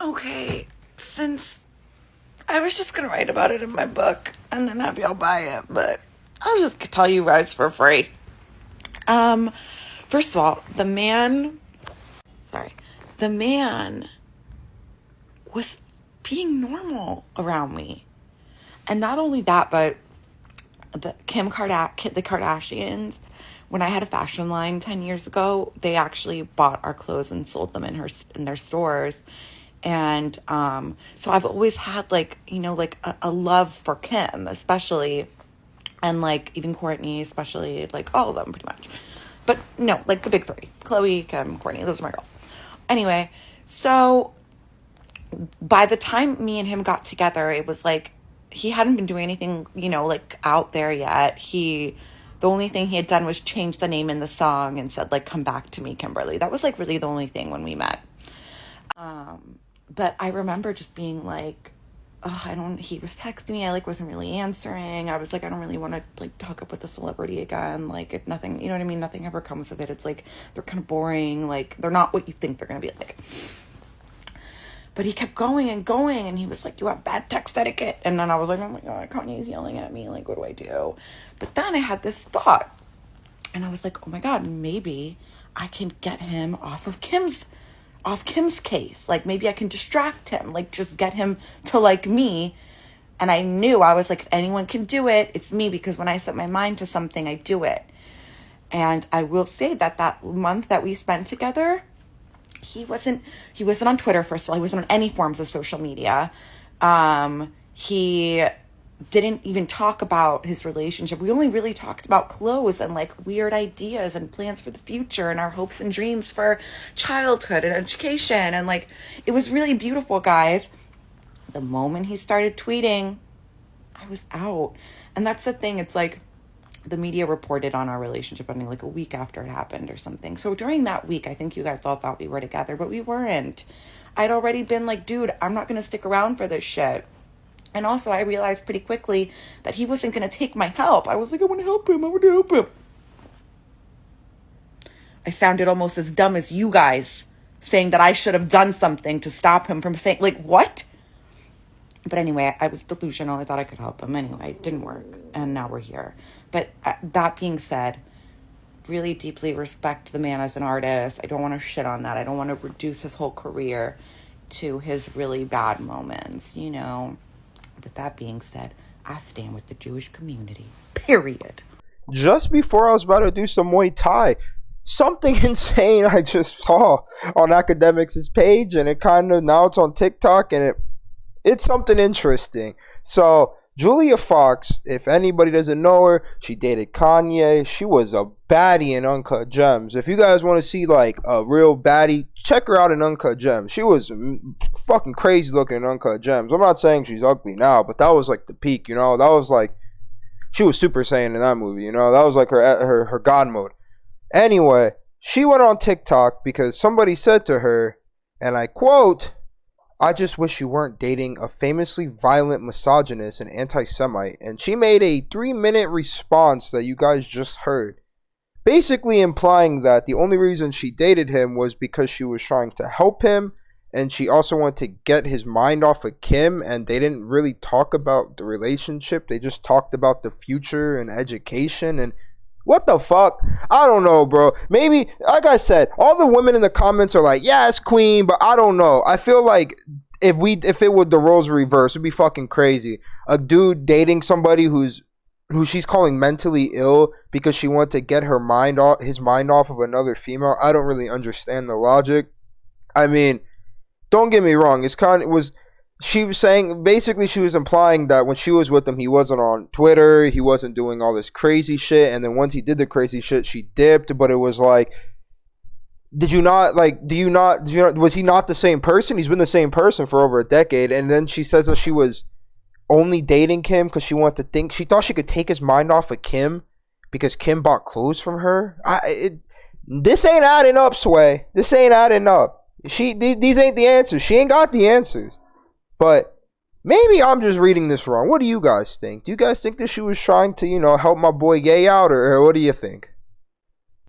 Okay, since I was just gonna write about it in my book and then have y'all buy it, but I'll just tell you guys for free. Um, First of all, the man was being normal around me. And not only that, but the Kardashians, when I had a fashion line 10 years ago, they actually bought our clothes and sold them in their stores. And so I've always had a love for Kim, especially, and like even Courtney, especially, like all of them pretty much. But no, like the big three: Chloe, Kim, Courtney. Those are my girls. Anyway, so by the time me and him got together, it was like he hadn't been doing anything, like out there yet. The only thing he had done was change the name in the song and said, like, "Come back to me, Kimberly." That was like really the only thing when we met. But I remember just being like, oh, he was texting me. I like wasn't really answering. I was like, I don't really want to like hook up with a celebrity again. Like nothing, you know what I mean? Nothing ever comes of it. It's like, they're kind of boring. Like they're not what you think they're going to be like. But he kept going and going, and he was like, you have bad text etiquette. And then I was like, oh my God, Kanye's yelling at me. Like, what do I do? But then I had this thought, and I was like, oh my God, maybe I can get him off Kim's case. Like, maybe I can distract him, like, just get him to like me. And I knew, I was like, if anyone can do it, it's me, because when I set my mind to something, I do it. And I will say that month that we spent together, he wasn't on Twitter, first of all. He wasn't on any forms of social media. He didn't even talk about his relationship. We only really talked about clothes and like weird ideas and plans for the future and our hopes and dreams for childhood and education. And like, it was really beautiful, guys. The moment he started tweeting, I was out. And that's the thing. It's like the media reported on our relationship ending like a week after it happened or something. So during that week, I think you guys all thought we were together, but we weren't. I'd already been like, dude, I'm not going to stick around for this shit. And also, I realized pretty quickly that he wasn't going to take my help. I was like, I want to help him. I sounded almost as dumb as you guys, saying that I should have done something to stop him from saying, like, what? But anyway, I was delusional. I thought I could help him. Anyway, it didn't work. And now we're here. But that being said, really deeply respect the man as an artist. I don't want to shit on that. I don't want to reduce his whole career to his really bad moments, But that being said, I stand with the Jewish community. Period. Just before I was about to do some Muay Thai, something insane I just saw on Academics' page, and now it's on TikTok, and it's something interesting. So Julia Fox, if anybody doesn't know her, she dated Kanye. She was a baddie in Uncut Gems. If you guys want to see like a real baddie, check her out in Uncut Gems. She was fucking crazy looking in Uncut Gems. I'm not saying she's ugly now, but that was like the peak, That was like, she was Super Saiyan in that movie, That was like her god mode. Anyway, she went on TikTok because somebody said to her, and I quote, "I just wish you weren't dating a famously violent misogynist and anti-Semite." And she made a 3-minute response that you guys just heard, basically implying that the only reason she dated him was because she was trying to help him, and she also wanted to get his mind off of Kim, and they didn't really talk about the relationship. They just talked about the future and education, and what the fuck? I don't know, bro. Maybe, like I said, all the women in the comments are like, yes, queen, but I don't know. I feel like if it were the roles reversed, it'd be fucking crazy. A dude dating somebody who she's calling mentally ill because she wanted to get his mind off of another female. I don't really understand the logic. I mean, don't get me wrong. She was saying, basically she was implying that when she was with him, he wasn't on Twitter, he wasn't doing all this crazy shit, and then once he did the crazy shit, she dipped. But it was like, was he not the same person? He's been the same person for over a decade. And then she says that she was only dating Kim because she thought she could take his mind off of Kim because Kim bought clothes from her. This ain't adding up, Sway. This ain't adding up. These ain't the answers. She ain't got the answers. But maybe I'm just reading this wrong. What do you guys think? Do you guys think that she was trying to, help my boy Gay out, or what do you think?